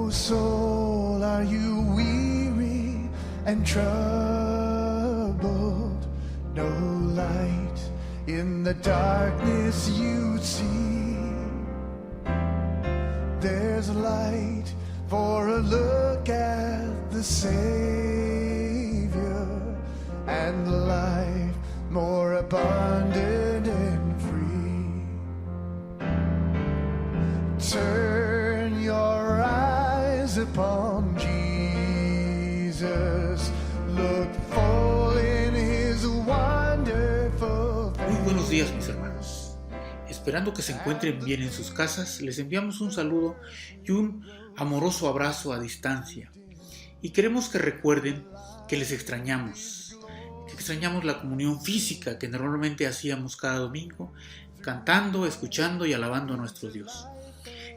O soul, are you weary and troubled? No light in the darkness you see. There's light for a look at the Savior, and life more abundant and free. Turn your eyes upon Jesus, look full in his wonderful face. Muy buenos días, mis hermanos. Esperando que se encuentren bien en sus casas, les enviamos un saludo y un amoroso abrazo a distancia. Y queremos que recuerden que les extrañamos. Que extrañamos la comunión física que normalmente hacíamos cada domingo, cantando, escuchando y alabando a nuestro Dios.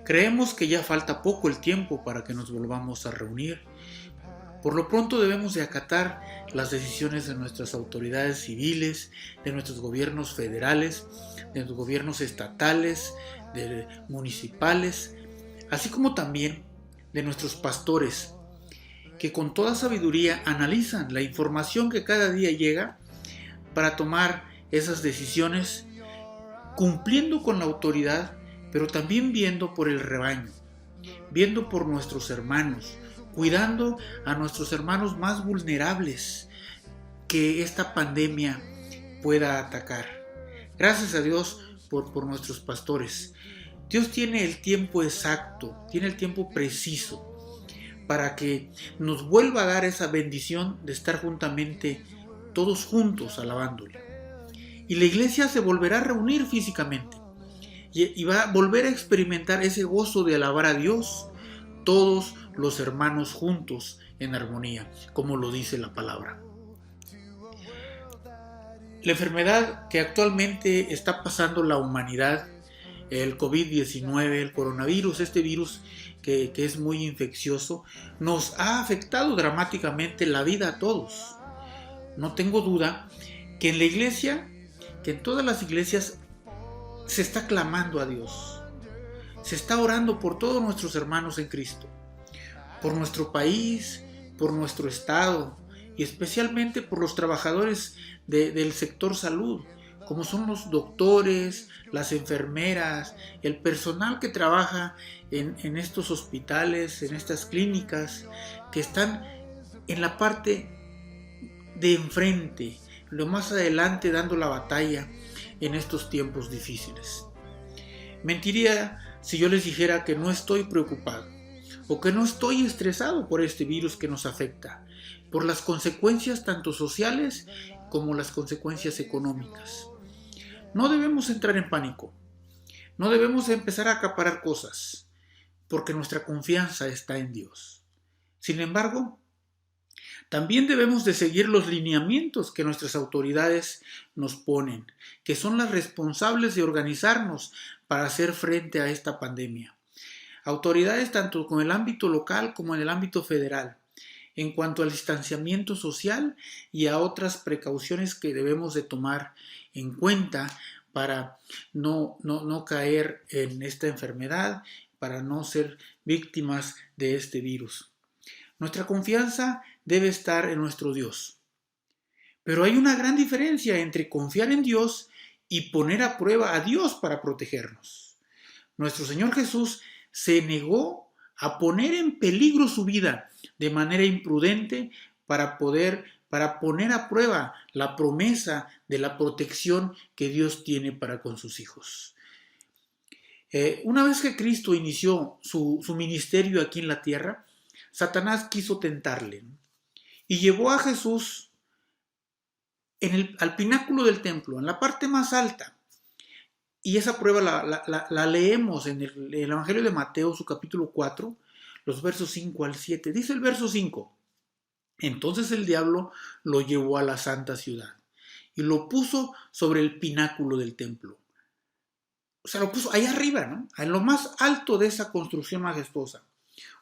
Creemos que ya falta poco el tiempo para que nos volvamos a reunir. Por lo pronto debemos de acatar las decisiones de nuestras autoridades civiles, de nuestros gobiernos federales, de los gobiernos estatales, de municipales, así como también de nuestros pastores, que con toda sabiduría analizan la información que cada día llega para tomar esas decisiones, cumpliendo con la autoridad, pero también viendo por el rebaño, viendo por nuestros hermanos, cuidando a nuestros hermanos más vulnerables que esta pandemia pueda atacar. Gracias a Dios por nuestros pastores. Dios tiene el tiempo exacto, tiene el tiempo preciso para que nos vuelva a dar esa bendición de estar juntamente, todos juntos alabándole. Y la iglesia se volverá a reunir físicamente y va a volver a experimentar ese gozo de alabar a Dios, todos los hermanos juntos en armonía, como lo dice la palabra. La enfermedad que actualmente está pasando la humanidad, el COVID-19, el coronavirus, este virus que es muy infeccioso, nos ha afectado dramáticamente la vida a todos. No tengo duda que en la iglesia, que en todas las iglesias, se está clamando a Dios. Se está orando por todos nuestros hermanos en Cristo, por nuestro país, por nuestro estado y especialmente por los trabajadores del sector salud, como son los doctores, las enfermeras, el personal que trabaja en estos hospitales, en estas clínicas, que están en la parte de enfrente, lo más adelante dando la batalla en estos tiempos difíciles. Mentiría si yo les dijera que no estoy preocupado o que no estoy estresado por este virus que nos afecta, por las consecuencias tanto sociales como las consecuencias económicas. No debemos entrar en pánico, no debemos empezar a acaparar cosas, porque nuestra confianza está en Dios. Sin embargo, también debemos de seguir los lineamientos que nuestras autoridades nos ponen, que son las responsables de organizarnos para hacer frente a esta pandemia. Autoridades tanto con el ámbito local como en el ámbito federal, en cuanto al distanciamiento social y a otras precauciones que debemos de tomar en cuenta para no caer en esta enfermedad, para no ser víctimas de este virus. Nuestra confianza debe estar en nuestro Dios. Pero hay una gran diferencia entre confiar en Dios y poner a prueba a Dios para protegernos. Nuestro Señor Jesús se negó a poner en peligro su vida de manera imprudente para poner a prueba la promesa de la protección que Dios tiene para con sus hijos. Una vez que Cristo inició su ministerio aquí en la tierra, Satanás quiso tentarle y llevó a Jesús al pináculo del templo, en la parte más alta. Y esa prueba la leemos en el Evangelio de Mateo, su capítulo 4, los versos 5 al 7. Dice el verso 5: Entonces el diablo lo llevó a la santa ciudad y lo puso sobre el pináculo del templo. O sea, lo puso ahí arriba, ¿no? En lo más alto de esa construcción majestuosa.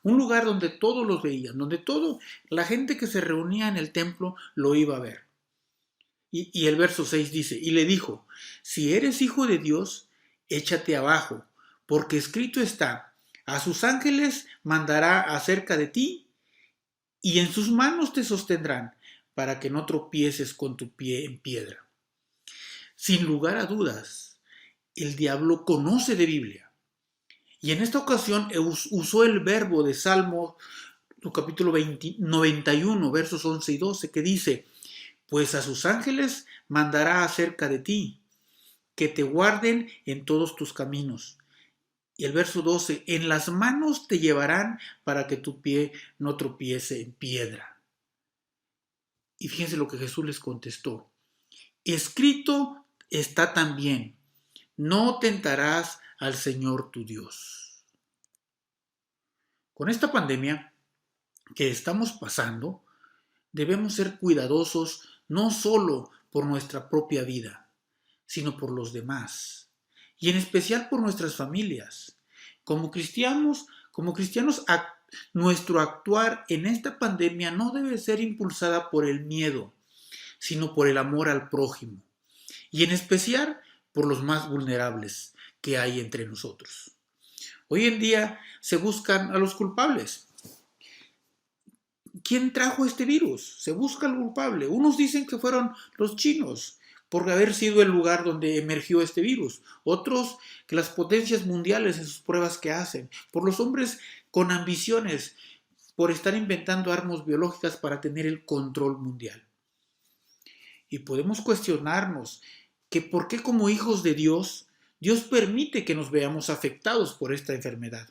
Un lugar donde todos los veían, donde toda la gente que se reunía en el templo lo iba a ver. Y el verso 6 dice: Y le dijo: Si eres hijo de Dios, échate abajo, porque escrito está: A sus ángeles mandará acerca de ti y en sus manos te sostendrán para que no tropieces con tu pie en piedra. Sin lugar a dudas, el diablo conoce de Biblia. Y en esta ocasión usó el verbo de Salmo, capítulo 91, versos 11 y 12, que dice: pues a sus ángeles mandará acerca de ti, que te guarden en todos tus caminos. Y el verso 12, en las manos te llevarán para que tu pie no tropiece en piedra. Y fíjense lo que Jesús les contestó: escrito está también, no tentarás al Señor tu Dios. Con esta pandemia que estamos pasando, debemos ser cuidadosos no solo por nuestra propia vida, sino por los demás, y en especial por nuestras familias. Como cristianos, nuestro actuar en esta pandemia no debe ser impulsada por el miedo, sino por el amor al prójimo, y en especial por los más vulnerables que hay entre nosotros. Hoy en día se buscan a los culpables. ¿Quién trajo este virus? Se busca al culpable. Unos dicen que fueron los chinos por haber sido el lugar donde emergió este virus. Otros que las potencias mundiales en sus pruebas que hacen. Por los hombres con ambiciones, por estar inventando armas biológicas para tener el control mundial. Y podemos cuestionarnos que por qué como hijos de Dios permite que nos veamos afectados por esta enfermedad.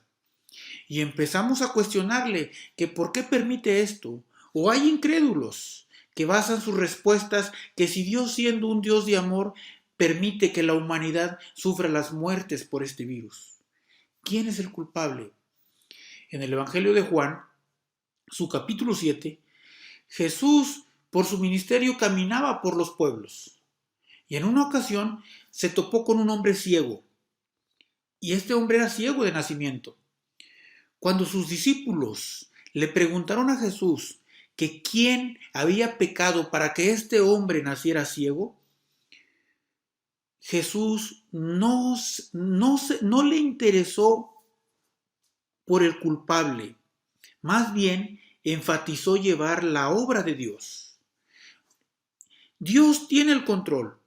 Y empezamos a cuestionarle que por qué permite esto. O hay incrédulos que basan sus respuestas que si Dios, siendo un Dios de amor, permite que la humanidad sufra las muertes por este virus. ¿Quién es el culpable? En el Evangelio de Juan, su capítulo 7, Jesús por su ministerio caminaba por los pueblos. Y en una ocasión se topó con un hombre ciego. Y este hombre era ciego de nacimiento. Cuando sus discípulos le preguntaron a Jesús que quién había pecado para que este hombre naciera ciego, Jesús no le interesó por el culpable, más bien enfatizó llevar la obra de Dios. Dios tiene el control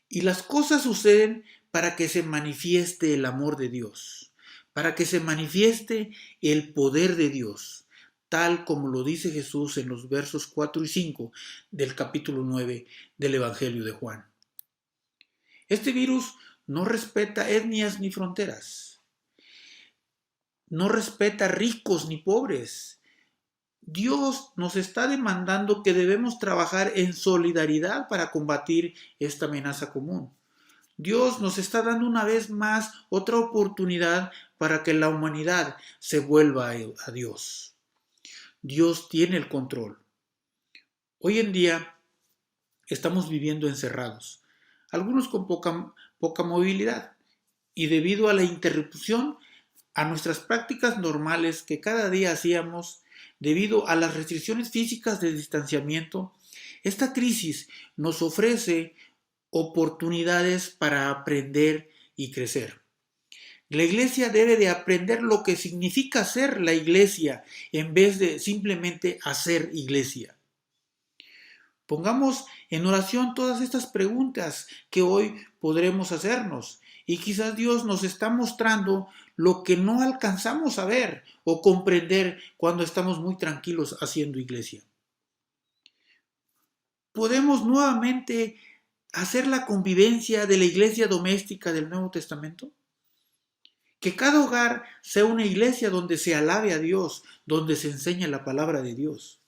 y las cosas suceden para que se manifieste el amor de Dios, para que se manifieste el poder de Dios, tal como lo dice Jesús en los versos 4 y 5 del capítulo 9 del Evangelio de Juan. Este virus no respeta etnias ni fronteras, no respeta ricos ni pobres. Dios nos está demandando que debemos trabajar en solidaridad para combatir esta amenaza común. Dios nos está dando una vez más otra oportunidad para que la humanidad se vuelva a Dios. Dios tiene el control. Hoy en día estamos viviendo encerrados, algunos con poca movilidad, y debido a la interrupción a nuestras prácticas normales que cada día hacíamos, debido a las restricciones físicas de distanciamiento, esta crisis nos ofrece oportunidades para aprender y crecer. La iglesia debe de aprender lo que significa ser la iglesia en vez de simplemente hacer iglesia. Pongamos en oración todas estas preguntas que hoy podremos hacernos y quizás Dios nos está mostrando lo que no alcanzamos a ver o comprender cuando estamos muy tranquilos haciendo iglesia. ¿Podemos nuevamente hacer la convivencia de la iglesia doméstica del Nuevo Testamento? Que cada hogar sea una iglesia donde se alabe a Dios, donde se enseñe la palabra de Dios.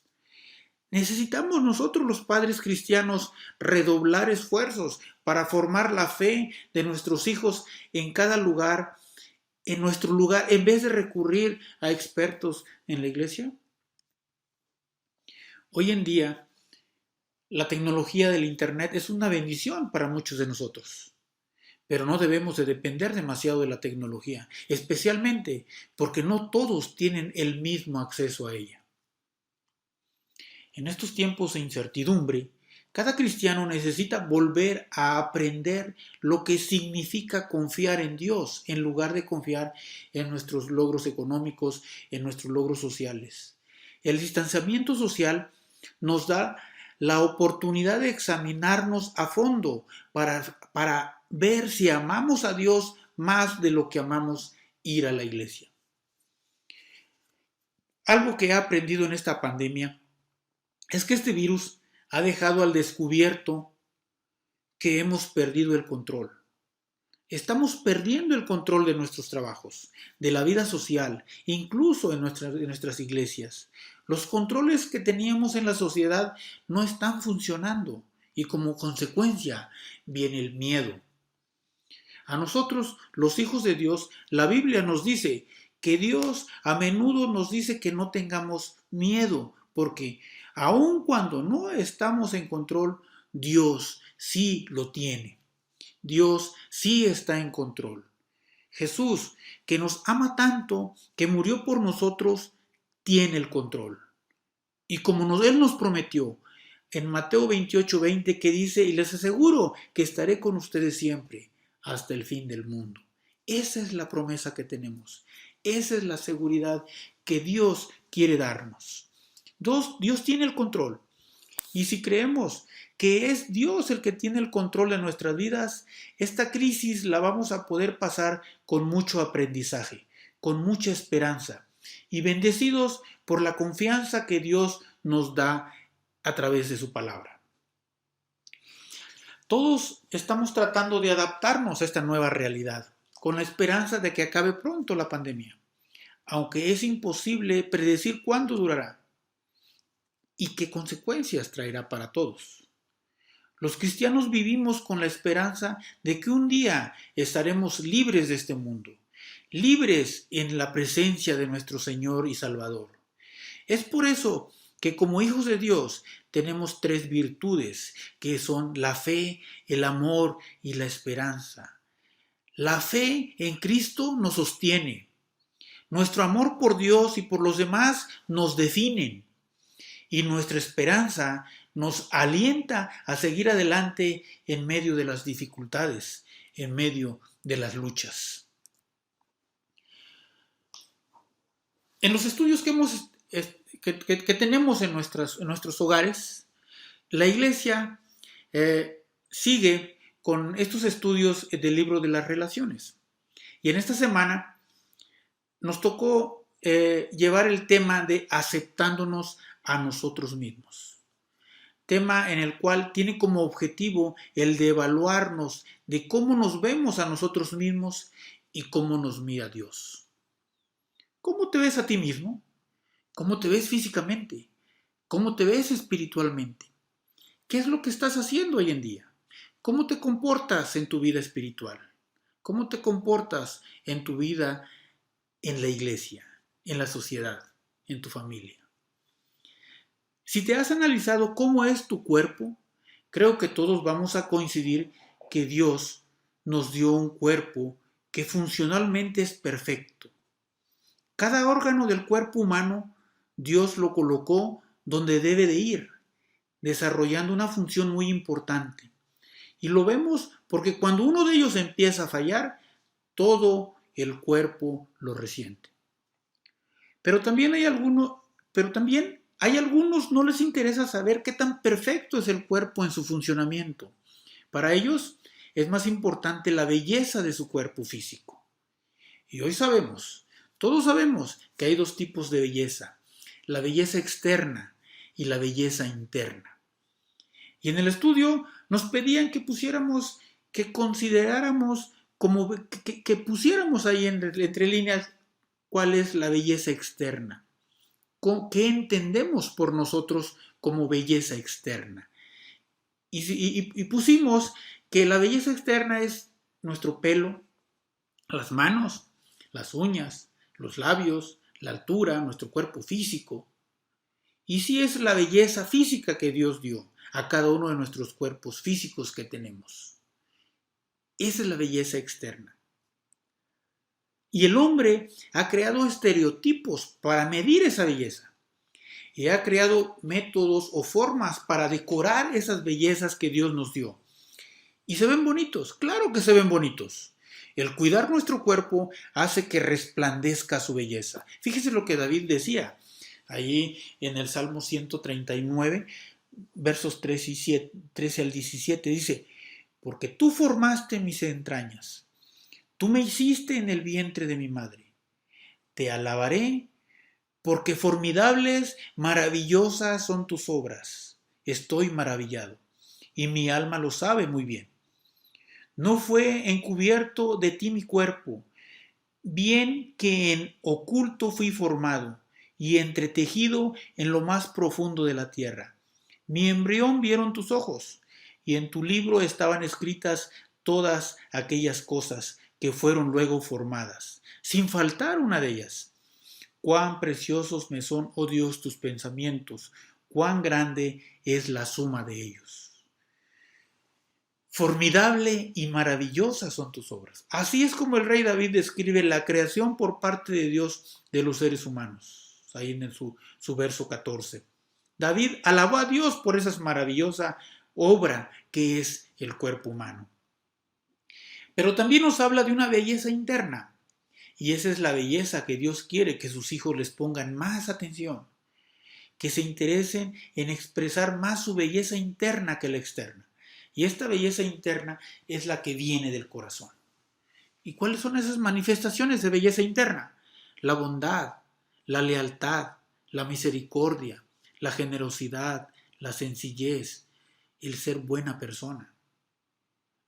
Necesitamos nosotros los padres cristianos redoblar esfuerzos para formar la fe de nuestros hijos en cada lugar, en nuestro lugar, en vez de recurrir a expertos en la iglesia. Hoy en día, la tecnología del Internet es una bendición para muchos de nosotros, pero no debemos de depender demasiado de la tecnología, especialmente porque no todos tienen el mismo acceso a ella. En estos tiempos de incertidumbre, Cada cristiano necesita volver a aprender lo que significa confiar en Dios en lugar de confiar en nuestros logros económicos, en nuestros logros sociales. El distanciamiento social nos da la oportunidad de examinarnos a fondo para ver si amamos a Dios más de lo que amamos ir a la iglesia. Algo que he aprendido en esta pandemia es que este virus ha dejado al descubierto que hemos perdido el control. Estamos perdiendo el control de nuestros trabajos, de la vida social, incluso en nuestras iglesias. Los controles que teníamos en la sociedad no están funcionando y como consecuencia viene el miedo. A nosotros, los hijos de Dios, la Biblia nos dice que Dios a menudo nos dice que no tengamos miedo, porque aun cuando no estamos en control, Dios sí lo tiene. Dios sí está en control. Jesús, que nos ama tanto, que murió por nosotros, tiene el control. Y como Él nos prometió en Mateo 28:20, que dice, y les aseguro que estaré con ustedes siempre, hasta el fin del mundo. Esa es la promesa que tenemos. Esa es la seguridad que Dios quiere darnos. Dios tiene el control. Y si creemos que es Dios el que tiene el control de nuestras vidas, esta crisis la vamos a poder pasar con mucho aprendizaje, con mucha esperanza y bendecidos por la confianza que Dios nos da a través de su palabra. Todos estamos tratando de adaptarnos a esta nueva realidad, con la esperanza de que acabe pronto la pandemia, aunque es imposible predecir cuándo durará y qué consecuencias traerá para todos. Los cristianos vivimos con la esperanza de que un día estaremos libres de este mundo, libres en la presencia de nuestro Señor y Salvador. Es por eso que como hijos de Dios tenemos 3 virtudes, que son la fe, el amor y la esperanza. La fe en Cristo nos sostiene. Nuestro amor por Dios y por los demás nos definen. Y nuestra esperanza nos alienta a seguir adelante en medio de las dificultades, en medio de las luchas. En los estudios que tenemos en nuestros hogares, la Iglesia sigue con estos estudios del libro de las relaciones. Y en esta semana nos tocó llevar el tema de aceptándonos a nosotros mismos. Tema en el cual tiene como objetivo el de evaluarnos de cómo nos vemos a nosotros mismos y cómo nos mira Dios. ¿Cómo te ves a ti mismo? ¿Cómo te ves físicamente? ¿Cómo te ves espiritualmente? ¿Qué es lo que estás haciendo hoy en día? ¿Cómo te comportas en tu vida espiritual? ¿Cómo te comportas en tu vida en la iglesia, en la sociedad, en tu familia? Si te has analizado cómo es tu cuerpo, creo que todos vamos a coincidir que Dios nos dio un cuerpo que funcionalmente es perfecto. Cada órgano del cuerpo humano, Dios lo colocó donde debe de ir, desarrollando una función muy importante. Y lo vemos porque cuando uno de ellos empieza a fallar, todo el cuerpo lo resiente. Pero también hay algunos no les interesa saber qué tan perfecto es el cuerpo en su funcionamiento. Para ellos es más importante la belleza de su cuerpo físico. Y hoy todos sabemos que hay 2 tipos de belleza, la belleza externa y la belleza interna. Y en el estudio nos pedían que consideráramos, que pusiéramos ahí entre líneas cuál es la belleza externa. ¿Qué entendemos por nosotros como belleza externa? Y pusimos que la belleza externa es nuestro pelo, las manos, las uñas, los labios, la altura, nuestro cuerpo físico. Y sí es la belleza física que Dios dio a cada uno de nuestros cuerpos físicos que tenemos. Esa es la belleza externa. Y el hombre ha creado estereotipos para medir esa belleza. y ha creado métodos o formas para decorar esas bellezas que Dios nos dio. Y se ven bonitos, claro que se ven bonitos. El cuidar nuestro cuerpo hace que resplandezca su belleza. Fíjese lo que David decía allí en el Salmo 139, versos 13 al 17, dice: porque tú formaste mis entrañas, tú me hiciste en el vientre de mi madre. Te alabaré, porque formidables, maravillosas son tus obras. Estoy maravillado, y mi alma lo sabe muy bien. No fue encubierto de ti mi cuerpo, bien que en oculto fui formado, y entretejido en lo más profundo de la tierra. Mi embrión vieron tus ojos, y en tu libro estaban escritas todas aquellas cosas que fueron luego formadas, sin faltar una de ellas. Cuán preciosos me son, oh Dios, tus pensamientos, cuán grande es la suma de ellos. Formidable y maravillosa son tus obras. Así es como el rey David describe la creación por parte de Dios de los seres humanos, ahí en su verso 14. David alabó a Dios por esa maravillosa obra que es el cuerpo humano. Pero también nos habla de una belleza interna, y esa es la belleza que Dios quiere que sus hijos les pongan más atención, que se interesen en expresar más su belleza interna que la externa. Y esta belleza interna es la que viene del corazón. ¿Y cuáles son esas manifestaciones de belleza interna? La bondad, la lealtad, la misericordia, la generosidad, la sencillez, el ser buena persona.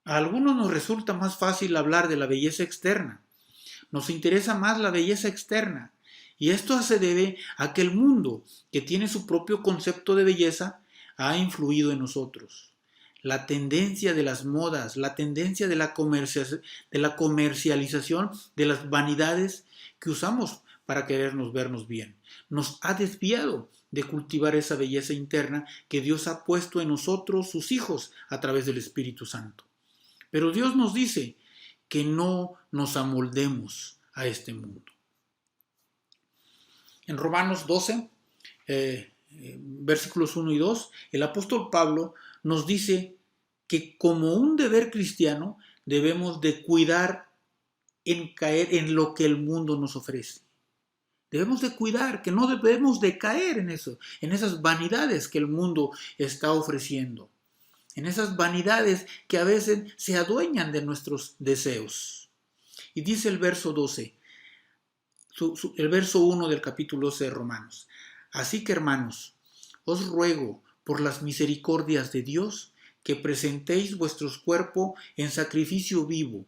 A algunos nos resulta más fácil hablar de la belleza externa. Nos interesa más la belleza externa. Y esto se debe a que el mundo, que tiene su propio concepto de belleza, ha influido en nosotros. La tendencia de las modas, la tendencia de la comercialización de las vanidades que usamos para querernos vernos bien, nos ha desviado de cultivar esa belleza interna que Dios ha puesto en nosotros, sus hijos, a través del Espíritu Santo. Pero Dios nos dice que no nos amoldemos a este mundo. En Romanos 12, versículos 1 y 2, el apóstol Pablo nos dice que como un deber cristiano debemos de cuidar en caer en lo que el mundo nos ofrece. Debemos de cuidar, que no debemos de caer en eso, en esas vanidades que el mundo está ofreciendo, en esas vanidades que a veces se adueñan de nuestros deseos. Y dice el verso 12, el verso 1 del capítulo 12 de Romanos: así que, hermanos, os ruego por las misericordias de Dios que presentéis vuestros cuerpos en sacrificio vivo,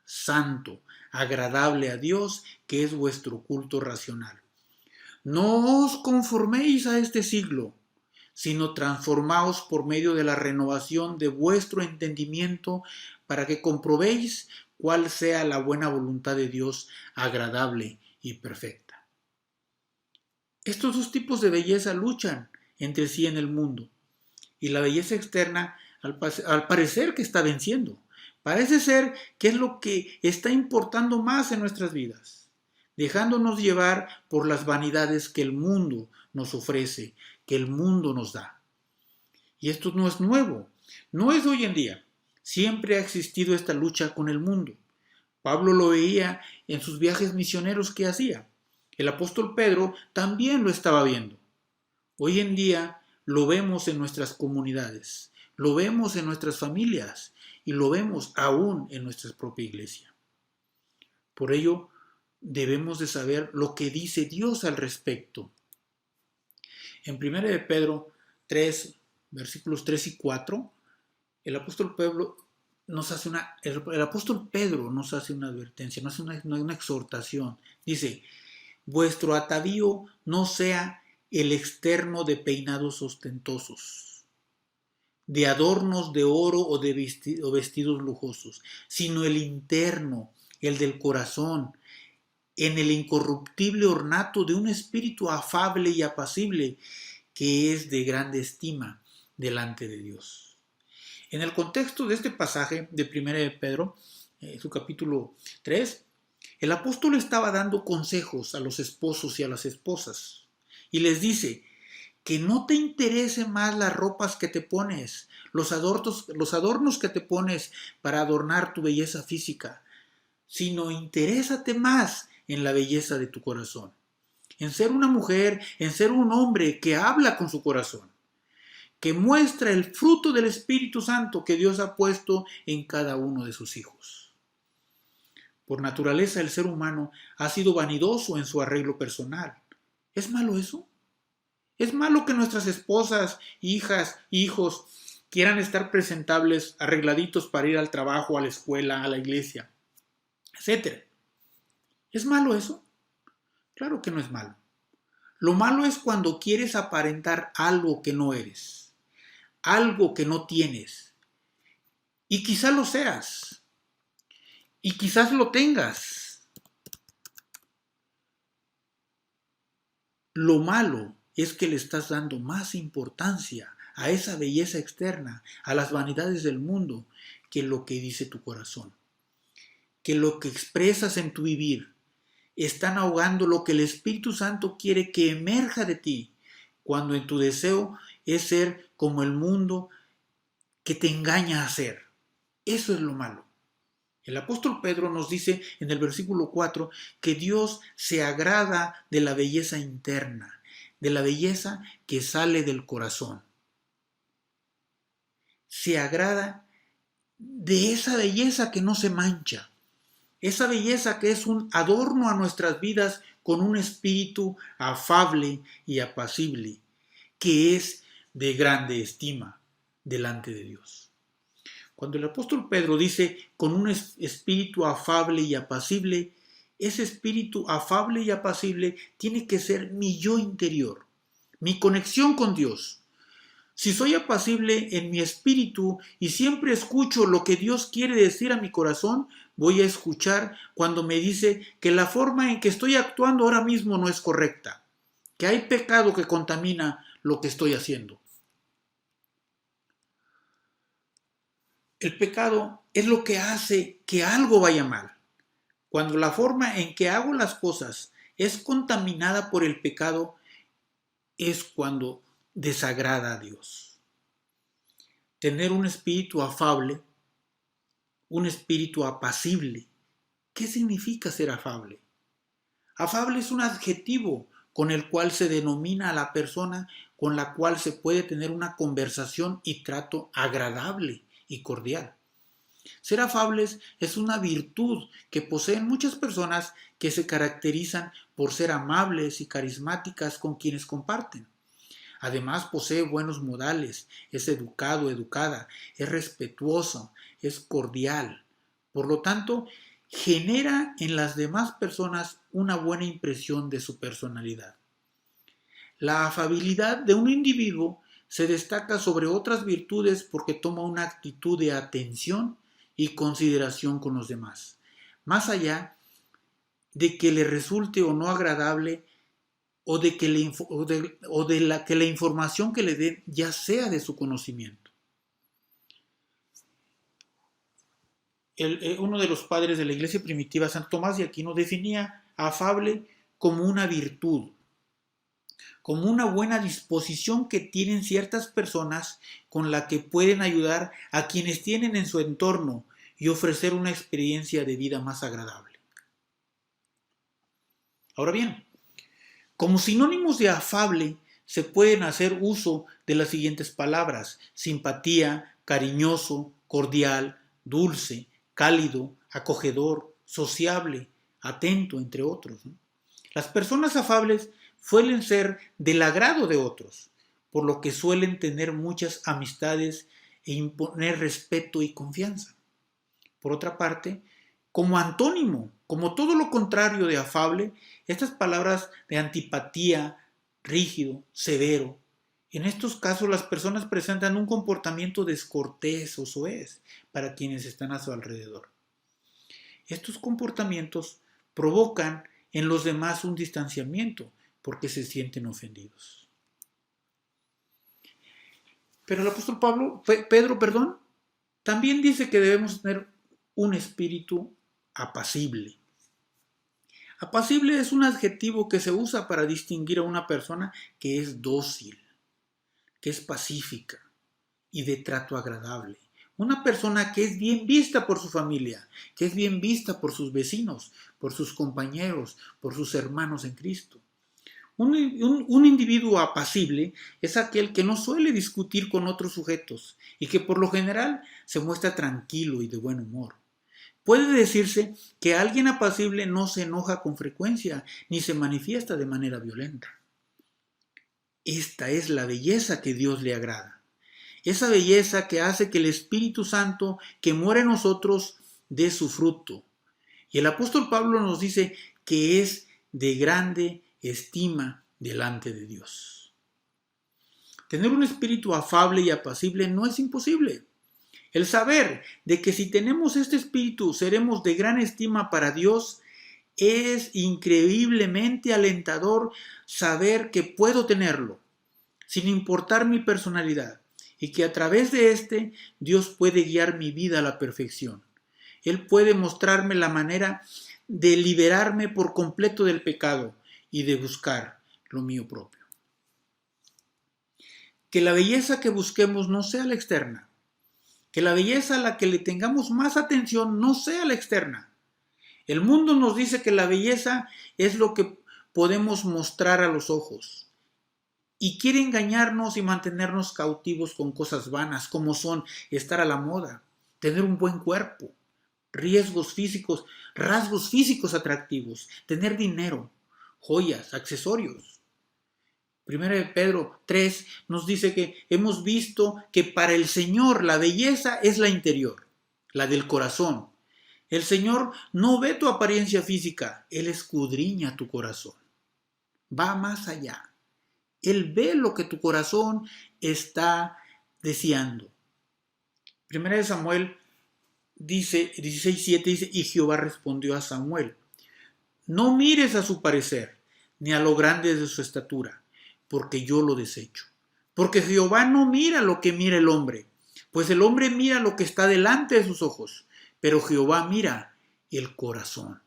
santo, agradable a Dios, que es vuestro culto racional. No os conforméis a este siglo, sino transformaos por medio de la renovación de vuestro entendimiento, para que comprobéis cuál sea la buena voluntad de Dios, agradable y perfecta. Estos dos tipos de belleza luchan entre sí en el mundo, y la belleza externa al parecer que está venciendo. Parece ser que es lo que está importando más en nuestras vidas, dejándonos llevar por las vanidades que el mundo nos ofrece, que el mundo nos da. Y esto no es nuevo, no es hoy en día. Siempre ha existido esta lucha con el mundo. Pablo lo veía en sus viajes misioneros que hacía. El apóstol Pedro también lo estaba viendo. Hoy en día lo vemos en nuestras comunidades, lo vemos en nuestras familias y lo vemos aún en nuestra propia iglesia. Por ello, debemos de saber lo que dice Dios al respecto. En 1 de Pedro 3, versículos 3 y 4, el apóstol Pedro nos hace una advertencia, nos hace una exhortación. Dice: vuestro atavío no sea el externo de peinados ostentosos, de adornos de oro o de vestidos lujosos, sino el interno, el del corazón, en el incorruptible ornato de un espíritu afable y apacible, que es de grande estima delante de Dios. En el contexto de este pasaje de 1 de Pedro, su capítulo 3, el apóstol estaba dando consejos a los esposos y a las esposas, y les dice: que no te interese más las ropas que te pones, los adornos que te pones para adornar tu belleza física, sino interésate más en la belleza de tu corazón, en ser una mujer, en ser un hombre que habla con su corazón, que muestra el fruto del Espíritu Santo que Dios ha puesto en cada uno de sus hijos. Por naturaleza el ser humano ha sido vanidoso en su arreglo personal. ¿Es malo eso? ¿Es malo que nuestras esposas, hijas, hijos quieran estar presentables, arregladitos para ir al trabajo, a la escuela, a la iglesia, etcétera? ¿Es malo eso? Claro que no es malo. Lo malo es cuando quieres aparentar algo que no eres, algo que no tienes. Y quizás lo seas. Y quizás lo tengas. Lo malo es que le estás dando más importancia a esa belleza externa, a las vanidades del mundo, que lo que dice tu corazón. Que lo que expresas en tu vivir están ahogando lo que el Espíritu Santo quiere que emerja de ti, cuando en tu deseo es ser como el mundo que te engaña a ser. Eso es lo malo. El apóstol Pedro nos dice en el versículo 4 que Dios se agrada de la belleza interna, de la belleza que sale del corazón. Se agrada de esa belleza que no se mancha, esa belleza que es un adorno a nuestras vidas con un espíritu afable y apacible, que es de grande estima delante de Dios. Cuando el apóstol Pedro dice con un espíritu afable y apacible, ese espíritu afable y apacible tiene que ser mi yo interior, mi conexión con Dios. Si soy apacible en mi espíritu y siempre escucho lo que Dios quiere decir a mi corazón, voy a escuchar cuando me dice que la forma en que estoy actuando ahora mismo no es correcta, que hay pecado que contamina lo que estoy haciendo. El pecado es lo que hace que algo vaya mal. Cuando la forma en que hago las cosas es contaminada por el pecado, es cuando desagrada a Dios. Tener un espíritu afable, un espíritu apacible. ¿Qué significa ser afable? Afable es un adjetivo con el cual se denomina a la persona con la cual se puede tener una conversación y trato agradable y cordial. Ser afables es una virtud que poseen muchas personas que se caracterizan por ser amables y carismáticas con quienes comparten. Además posee buenos modales, es educado, educada, es respetuoso, es cordial. Por lo tanto, genera en las demás personas una buena impresión de su personalidad. La afabilidad de un individuo se destaca sobre otras virtudes porque toma una actitud de atención y consideración con los demás, más allá de que le resulte o no agradable o de que la información que le den ya sea de su conocimiento. Uno de los padres de la iglesia primitiva, San Tomás de Aquino, definía afable como una virtud, como una buena disposición que tienen ciertas personas con la que pueden ayudar a quienes tienen en su entorno y ofrecer una experiencia de vida más agradable. Ahora bien, como sinónimos de afable se pueden hacer uso de las siguientes palabras: simpatía, cariñoso, cordial, dulce, cálido, acogedor, sociable, atento, entre otros. Las personas afables suelen ser del agrado de otros, por lo que suelen tener muchas amistades e imponer respeto y confianza. Por otra parte, como antónimo, como todo lo contrario de afable, estas palabras de antipatía, rígido, severo, en estos casos las personas presentan un comportamiento descortés o soez para quienes están a su alrededor. Estos comportamientos provocan en los demás un distanciamiento porque se sienten ofendidos. Pero el apóstol Pedro, también dice que debemos tener un espíritu apacible. Apacible es un adjetivo que se usa para distinguir a una persona que es dócil, que es pacífica y de trato agradable. Una persona que es bien vista por su familia, que es bien vista por sus vecinos, por sus compañeros, por sus hermanos en Cristo. Un individuo apacible es aquel que no suele discutir con otros sujetos y que por lo general se muestra tranquilo y de buen humor. Puede decirse que alguien apacible no se enoja con frecuencia ni se manifiesta de manera violenta. Esta es la belleza que Dios le agrada. Esa belleza que hace que el Espíritu Santo que mora en nosotros dé su fruto. Y el apóstol Pablo nos dice que es de grande estima delante de Dios. Tener un espíritu afable y apacible no es imposible. El saber de que si tenemos este espíritu seremos de gran estima para Dios es increíblemente alentador saber que puedo tenerlo, sin importar mi personalidad, y que a través de este Dios puede guiar mi vida a la perfección. Él puede mostrarme la manera de liberarme por completo del pecado y de buscar lo mío propio. Que la belleza que busquemos no sea la externa. Que la belleza a la que le tengamos más atención no sea la externa. El mundo nos dice que la belleza es lo que podemos mostrar a los ojos. Y quiere engañarnos y mantenernos cautivos con cosas vanas, como son estar a la moda, tener un buen cuerpo, rasgos físicos atractivos, tener dinero, joyas, accesorios. 1 Pedro 3 nos dice que hemos visto que para el Señor la belleza es la interior, la del corazón. El Señor no ve tu apariencia física, Él escudriña tu corazón. Va más allá. Él ve lo que tu corazón está deseando. 1 Samuel dice, 16:7 dice, y Jehová respondió a Samuel, no mires a su parecer, ni a lo grande de su estatura, porque yo lo desecho. Porque Jehová no mira lo que mira el hombre, pues el hombre mira lo que está delante de sus ojos, pero Jehová mira el corazón.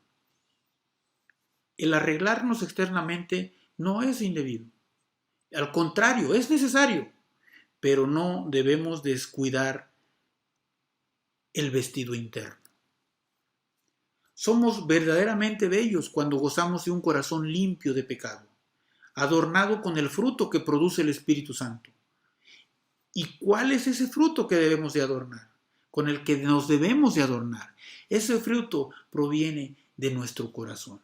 El arreglarnos externamente no es indebido. Al contrario, es necesario, pero no debemos descuidar el vestido interno. Somos verdaderamente bellos cuando gozamos de un corazón limpio de pecado, adornado con el fruto que produce el Espíritu Santo. ¿Y cuál es ese fruto que debemos de adornar? Con el que nos debemos de adornar. Ese fruto proviene de nuestro corazón.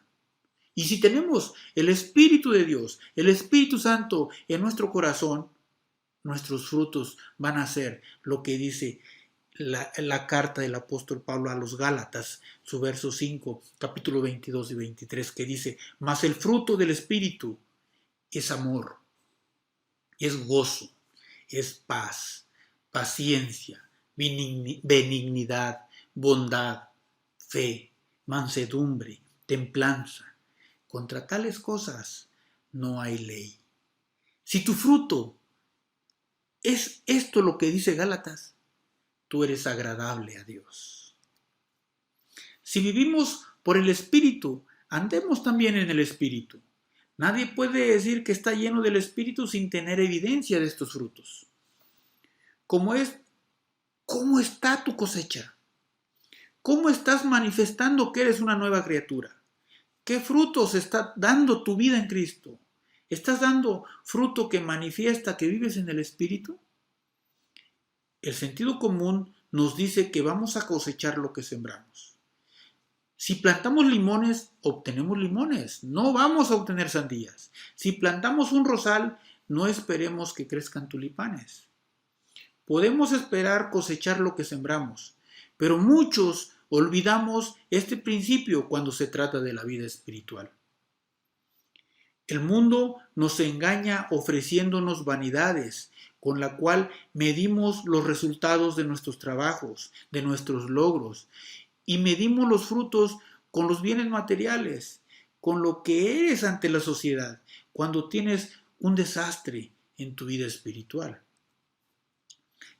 Y si tenemos el Espíritu de Dios, el Espíritu Santo en nuestro corazón, nuestros frutos van a ser lo que dice la carta del apóstol Pablo a los Gálatas, su verso 5, capítulo 22 y 23, que dice, mas el fruto del Espíritu es amor, es gozo, es paz, paciencia, benignidad, bondad, fe, mansedumbre, templanza. Contra tales cosas no hay ley. Si tu fruto es esto lo que dice Gálatas, tú eres agradable a Dios. Si vivimos por el Espíritu, andemos también en el Espíritu. Nadie puede decir que está lleno del Espíritu sin tener evidencia de estos frutos. ¿Cómo está tu cosecha? ¿Cómo estás manifestando que eres una nueva criatura? ¿Qué frutos está dando tu vida en Cristo? ¿Estás dando fruto que manifiesta que vives en el Espíritu? El sentido común nos dice que vamos a cosechar lo que sembramos. Si plantamos limones, obtenemos limones. No vamos a obtener sandías. Si plantamos un rosal, no esperemos que crezcan tulipanes. Podemos esperar cosechar lo que sembramos, pero muchos olvidamos este principio cuando se trata de la vida espiritual. El mundo nos engaña ofreciéndonos vanidades, con la cual medimos los resultados de nuestros trabajos, de nuestros logros, y medimos los frutos con los bienes materiales, con lo que eres ante la sociedad, cuando tienes un desastre en tu vida espiritual.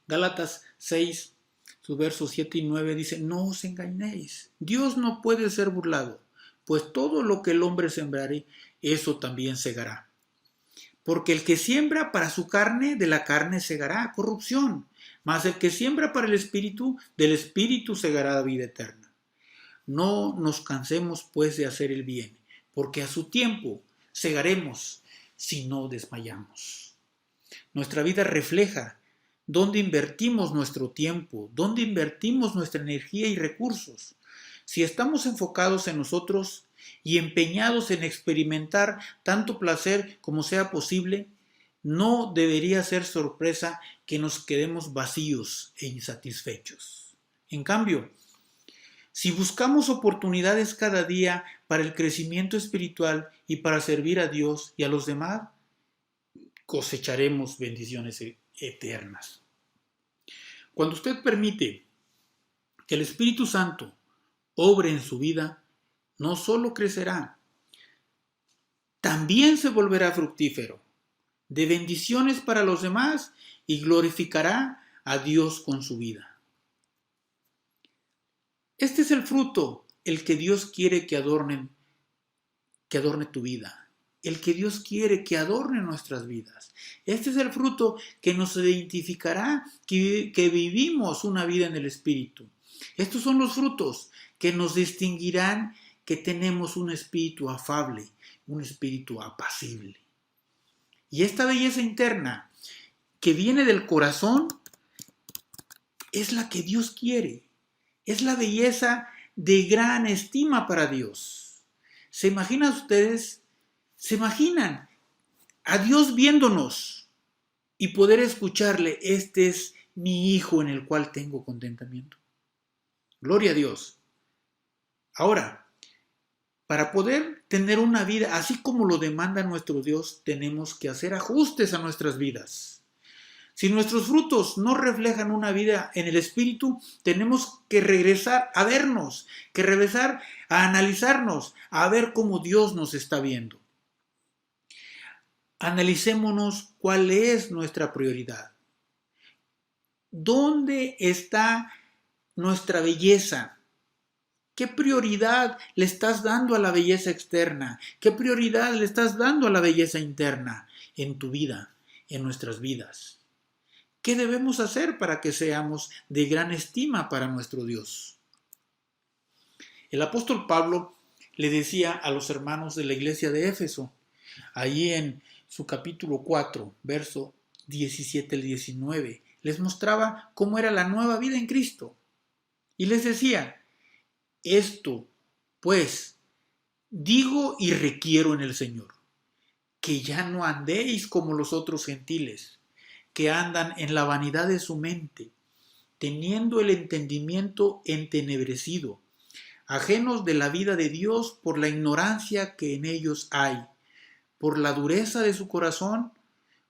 Gálatas 6, su versos 7 y 9 dice, no os engañéis, Dios no puede ser burlado, pues todo lo que el hombre sembrare, eso también segará. Porque el que siembra para su carne, de la carne segará corrupción, mas el que siembra para el Espíritu, del Espíritu segará vida eterna. No nos cansemos pues de hacer el bien, porque a su tiempo segaremos si no desmayamos. Nuestra vida refleja dónde invertimos nuestro tiempo, dónde invertimos nuestra energía y recursos. Si estamos enfocados en nosotros y empeñados en experimentar tanto placer como sea posible, no debería ser sorpresa que nos quedemos vacíos e insatisfechos. En cambio, si buscamos oportunidades cada día para el crecimiento espiritual y para servir a Dios y a los demás, cosecharemos bendiciones eternas. Cuando usted permite que el Espíritu Santo obre en su vida, no solo crecerá, también se volverá fructífero, de bendiciones para los demás y glorificará a Dios con su vida. Este es el fruto, el que Dios quiere que adorne tu vida, el que Dios quiere que adorne nuestras vidas. Este es el fruto que nos identificará que vivimos una vida en el Espíritu. Estos son los frutos que nos distinguirán que tenemos un espíritu afable, un espíritu apacible. Y esta belleza interna que viene del corazón es la que Dios quiere. Es la belleza de gran estima para Dios. ¿Se imaginan ustedes? ¿Se imaginan a Dios viéndonos y poder escucharle? Este es mi Hijo en el cual tengo contentamiento. Gloria a Dios. Ahora, para poder tener una vida así como lo demanda nuestro Dios, tenemos que hacer ajustes a nuestras vidas. Si nuestros frutos no reflejan una vida en el Espíritu, tenemos que regresar a vernos, que regresar a analizarnos, a ver cómo Dios nos está viendo. Analicémonos cuál es nuestra prioridad. ¿Dónde está nuestra belleza? ¿Qué prioridad le estás dando a la belleza externa? ¿Qué prioridad le estás dando a la belleza interna en tu vida, en nuestras vidas? ¿Qué debemos hacer para que seamos de gran estima para nuestro Dios? El apóstol Pablo le decía a los hermanos de la iglesia de Éfeso, allí en su capítulo 4, verso 17 al 19, les mostraba cómo era la nueva vida en Cristo. Y les decía, esto, pues, digo y requiero en el Señor, que ya no andéis como los otros gentiles, que andan en la vanidad de su mente, teniendo el entendimiento entenebrecido, ajenos de la vida de Dios por la ignorancia que en ellos hay, por la dureza de su corazón,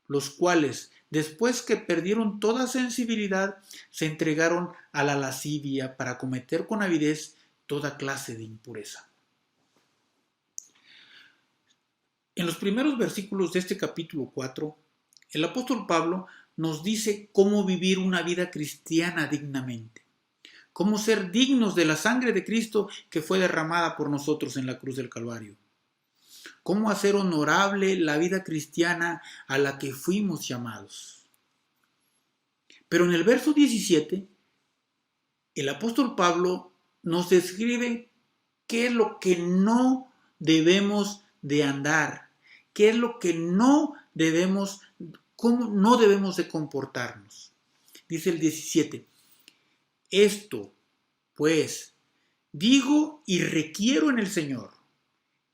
los cuales, después que perdieron toda sensibilidad, se entregaron a la lascivia para cometer con avidez toda clase de impureza. En los primeros versículos de este capítulo 4, el apóstol Pablo nos dice cómo vivir una vida cristiana dignamente, cómo ser dignos de la sangre de Cristo que fue derramada por nosotros en la cruz del Calvario, cómo hacer honorable la vida cristiana a la que fuimos llamados. Pero en el verso 17, el apóstol Pablo nos describe qué es lo que no debemos de andar, qué es lo que no debemos, cómo no debemos de comportarnos. Dice el 17, esto, pues, digo y requiero en el Señor,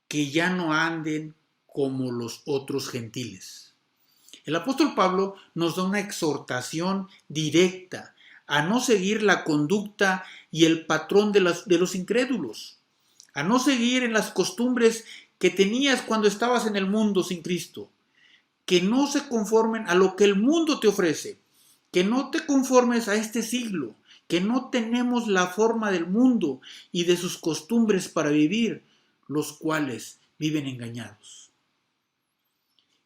que ya no anden como los otros gentiles. El apóstol Pablo nos da una exhortación directa a no seguir la conducta y el patrón de los incrédulos, a no seguir en las costumbres que tenías cuando estabas en el mundo sin Cristo, que no se conformen a lo que el mundo te ofrece, que no te conformes a este siglo, que no tenemos la forma del mundo y de sus costumbres para vivir, los cuales viven engañados.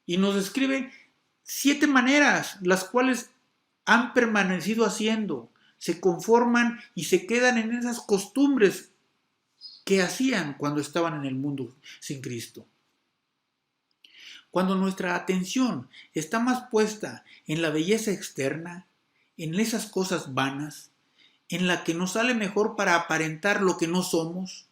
Y nos describe 7 maneras, las cuales han permanecido haciendo, se conforman y se quedan en esas costumbres que hacían cuando estaban en el mundo sin Cristo. Cuando nuestra atención está más puesta en la belleza externa, en esas cosas vanas, en la que nos sale mejor para aparentar lo que no somos,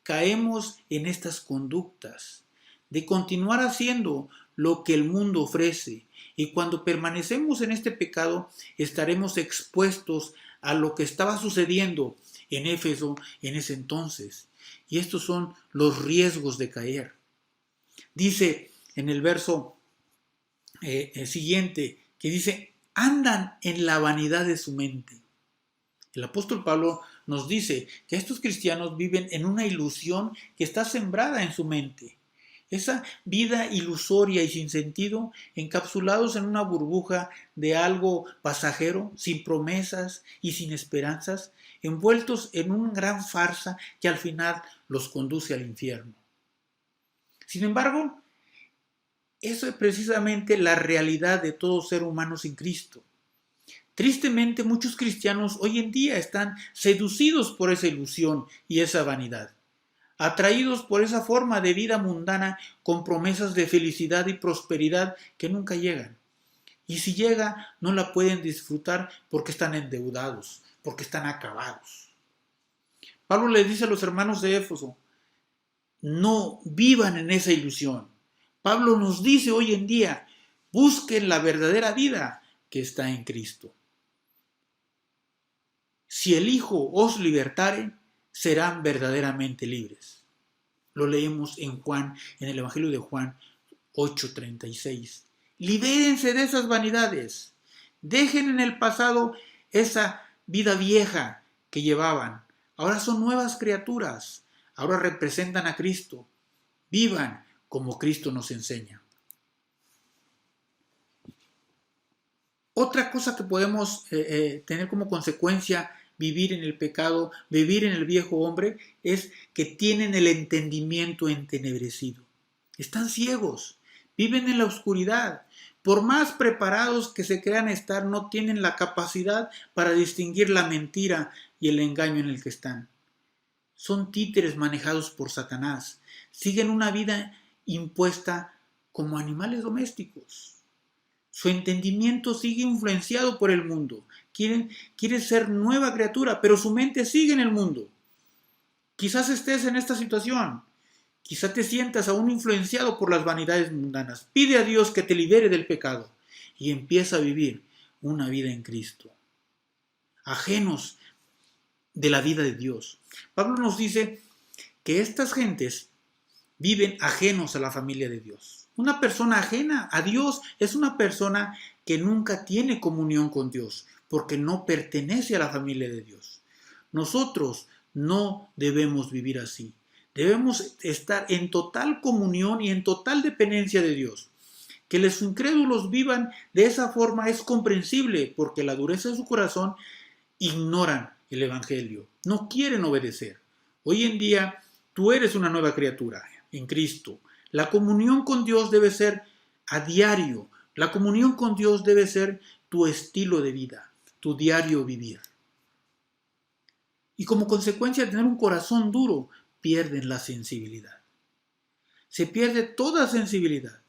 caemos en estas conductas de continuar haciendo lo que el mundo ofrece, y cuando permanecemos en este pecado estaremos expuestos a lo que estaba sucediendo en Éfeso en ese entonces. Y estos son los riesgos de caer. Dice en el verso siguiente, que dice, andan en la vanidad de su mente. El apóstol Pablo nos dice que estos cristianos viven en una ilusión que está sembrada en su mente. Esa vida ilusoria y sin sentido, encapsulados en una burbuja de algo pasajero, sin promesas y sin esperanzas, envueltos en una gran farsa que al final los conduce al infierno. Sin embargo, eso es precisamente la realidad de todo ser humano sin Cristo. Tristemente, muchos cristianos hoy en día están seducidos por esa ilusión y esa vanidad, atraídos por esa forma de vida mundana con promesas de felicidad y prosperidad que nunca llegan. Y si llega, no la pueden disfrutar porque están endeudados, porque están acabados. Pablo le dice a los hermanos de Éfeso, no vivan en esa ilusión. Pablo nos dice hoy en día, busquen la verdadera vida que está en Cristo. Si el Hijo os libertare, serán verdaderamente libres. Lo leemos en el Evangelio de Juan 8:36. Libérense de esas vanidades. Dejen en el pasado esa vida vieja que llevaban. Ahora son nuevas criaturas. Ahora representan a Cristo. Vivan como Cristo nos enseña. Otra cosa que podemos tener como consecuencia vivir en el pecado, vivir en el viejo hombre, es que tienen el entendimiento entenebrecido. Están ciegos, viven en la oscuridad. Por más preparados que se crean estar, no tienen la capacidad para distinguir la mentira y el engaño en el que están. Son títeres manejados por Satanás. Siguen una vida impuesta como animales domésticos. Su entendimiento sigue influenciado por el mundo. Quiere ser nueva criatura, pero su mente sigue en el mundo. Quizás estés en esta situación. Quizás te sientas aún influenciado por las vanidades mundanas. Pide a Dios que te libere del pecado y empieza a vivir una vida en Cristo. Ajenos de la vida de Dios. Pablo nos dice que estas gentes viven ajenos a la familia de Dios. Una persona ajena a Dios es una persona que nunca tiene comunión con Dios, porque no pertenece a la familia de Dios. Nosotros no debemos vivir así. Debemos estar en total comunión y en total dependencia de Dios. Que los incrédulos vivan de esa forma es comprensible, porque la dureza de su corazón ignoran el Evangelio, no quieren obedecer. Hoy en día tú eres una nueva criatura en Cristo. La comunión con Dios debe ser a diario. La comunión con Dios debe ser tu estilo de vida, tu diario vivir. Y como consecuencia de tener un corazón duro, pierden la sensibilidad. Se pierde toda sensibilidad.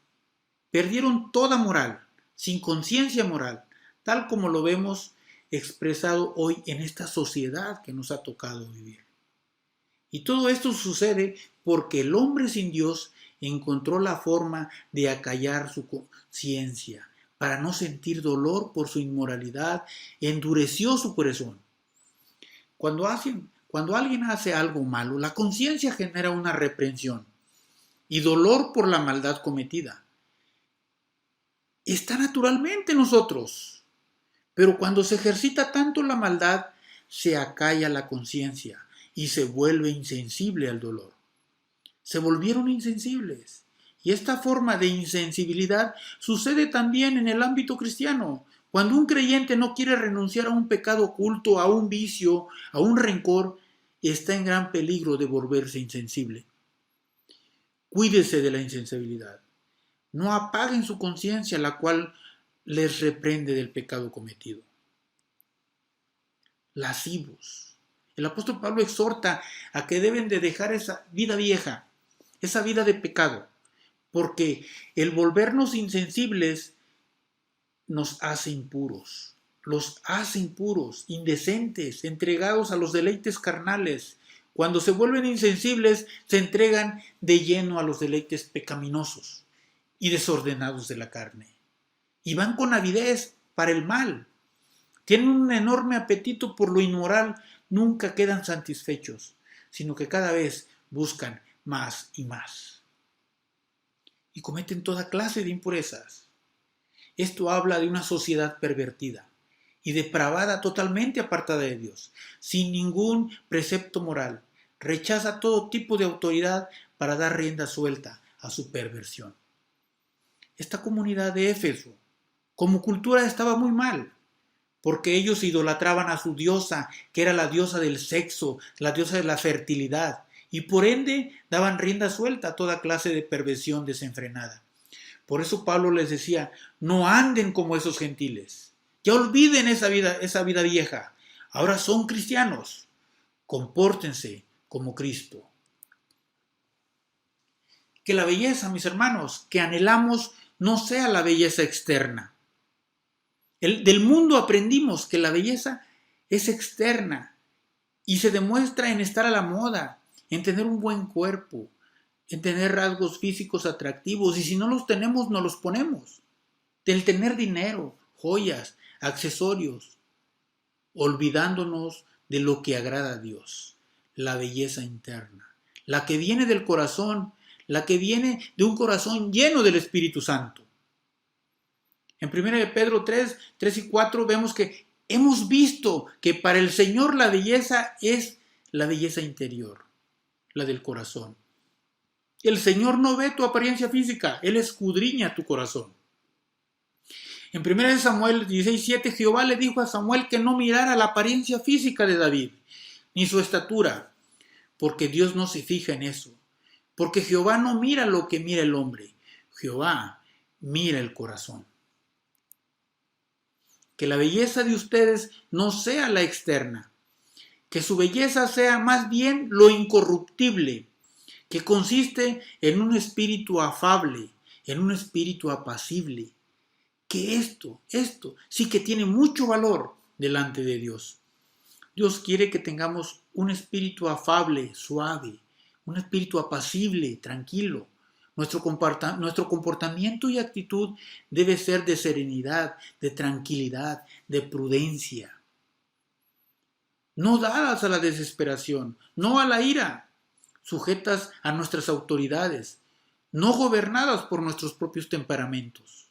Perdieron toda moral, sin conciencia moral, tal como lo vemos expresado hoy en esta sociedad que nos ha tocado vivir. Y todo esto sucede porque el hombre sin Dios encontró la forma de acallar su conciencia, para no sentir dolor por su inmoralidad, endureció su corazón. Cuando alguien hace algo malo, la conciencia genera una reprensión y dolor por la maldad cometida. Está naturalmente en nosotros, pero cuando se ejercita tanto la maldad, se acalla la conciencia y se vuelve insensible al dolor. Se volvieron insensibles. Y esta forma de insensibilidad sucede también en el ámbito cristiano. Cuando un creyente no quiere renunciar a un pecado oculto, a un vicio, a un rencor, está en gran peligro de volverse insensible. Cuídese de la insensibilidad. No apaguen su conciencia, la cual les reprende del pecado cometido. Lascivos. El apóstol Pablo exhorta a que deben de dejar esa vida vieja, esa vida de pecado, porque el volvernos insensibles nos hace impuros, los hace impuros, indecentes, entregados a los deleites carnales. Cuando se vuelven insensibles, se entregan de lleno a los deleites pecaminosos y desordenados de la carne. Y van con avidez para el mal. Tienen un enorme apetito por lo inmoral, nunca quedan satisfechos, sino que cada vez buscan más y más. Y cometen toda clase de impurezas. Esto habla de una sociedad pervertida y depravada, totalmente apartada de Dios, sin ningún precepto moral. Rechaza todo tipo de autoridad para dar rienda suelta a su perversión. Esta comunidad de Éfeso, como cultura, estaba muy mal, porque ellos idolatraban a su diosa, que era la diosa del sexo, la diosa de la fertilidad, y por ende daban rienda suelta a toda clase de perversión desenfrenada. Por eso Pablo les decía, no anden como esos gentiles, ya olviden esa vida vieja, ahora son cristianos, compórtense como Cristo. Que la belleza, mis hermanos, que anhelamos no sea la belleza externa. Del mundo aprendimos que la belleza es externa y se demuestra en estar a la moda, en tener un buen cuerpo, en tener rasgos físicos atractivos, y si no los tenemos, no los ponemos. Del tener dinero, joyas, accesorios, olvidándonos de lo que agrada a Dios, la belleza interna, la que viene del corazón, la que viene de un corazón lleno del Espíritu Santo. En 1 Pedro 3 y 4 vemos que hemos visto que para el Señor la belleza es la belleza interior, la del corazón. El Señor no ve tu apariencia física, Él escudriña tu corazón. En 1 Samuel 16:7, Jehová le dijo a Samuel que no mirara la apariencia física de David, ni su estatura, porque Dios no se fija en eso. Porque Jehová no mira lo que mira el hombre, Jehová mira el corazón. Que la belleza de ustedes no sea la externa, que su belleza sea más bien lo incorruptible, que consiste en un espíritu afable, en un espíritu apacible, que esto sí que tiene mucho valor delante de Dios. Dios quiere que tengamos un espíritu afable, suave, un espíritu apacible, tranquilo. Nuestro comportamiento y actitud debe ser de serenidad, de tranquilidad, de prudencia. No dadas a la desesperación, no a la ira, sujetas a nuestras autoridades, no gobernadas por nuestros propios temperamentos.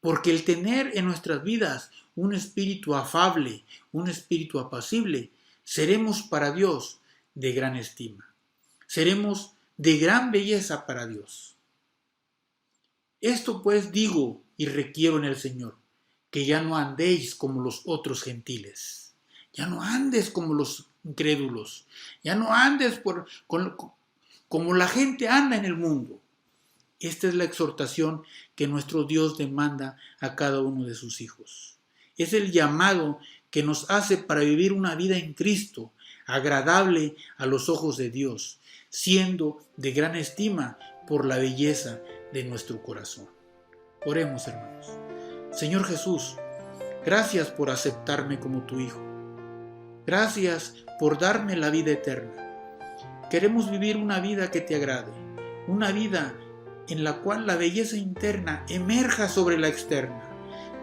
Porque el tener en nuestras vidas un espíritu afable, un espíritu apacible, seremos para Dios de gran estima. Seremos de gran belleza para Dios. Esto pues digo y requiero en el Señor, que ya no andéis como los otros gentiles. Ya no andes como los incrédulos. Ya no andes como la gente anda en el mundo. Esta es la exhortación que nuestro Dios demanda a cada uno de sus hijos. Es el llamado que nos hace para vivir una vida en Cristo, agradable a los ojos de Dios, siendo de gran estima por la belleza de nuestro corazón. Oremos, hermanos. Señor Jesús, gracias por aceptarme como tu Hijo. Gracias por darme la vida eterna. Queremos vivir una vida que te agrade, una vida en la cual la belleza interna emerja sobre la externa,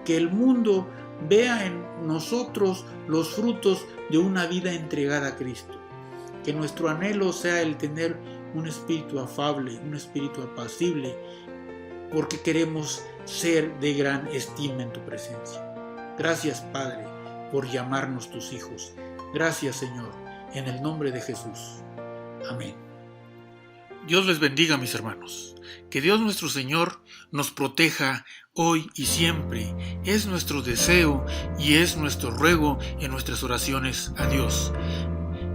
que el mundo vea en nosotros los frutos de una vida entregada a Cristo. Que nuestro anhelo sea el tener un espíritu afable, un espíritu apacible, porque queremos ser de gran estima en tu presencia. Gracias, Padre, por llamarnos tus hijos. Gracias, Señor, en el nombre de Jesús. Amén. Dios les bendiga, mis hermanos. Que Dios nuestro Señor nos proteja hoy y siempre. Es nuestro deseo y es nuestro ruego en nuestras oraciones a Dios.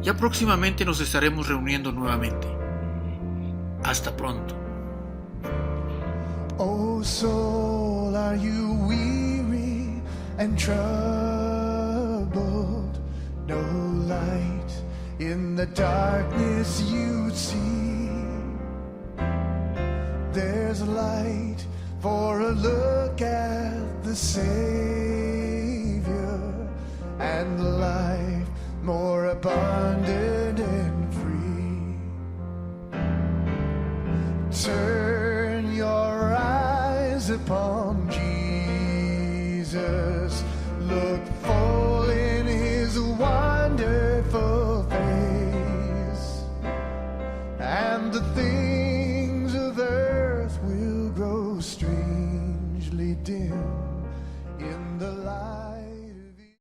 Ya próximamente nos estaremos reuniendo nuevamente. Hasta pronto. Oh soul, are you weary and troubled? No light in the darkness you see. there's light for a look at the Savior, and life more abundant and free. Turn your eyes upon Jesus, look full in his wonderful face, and the things of earth will grow strangely dim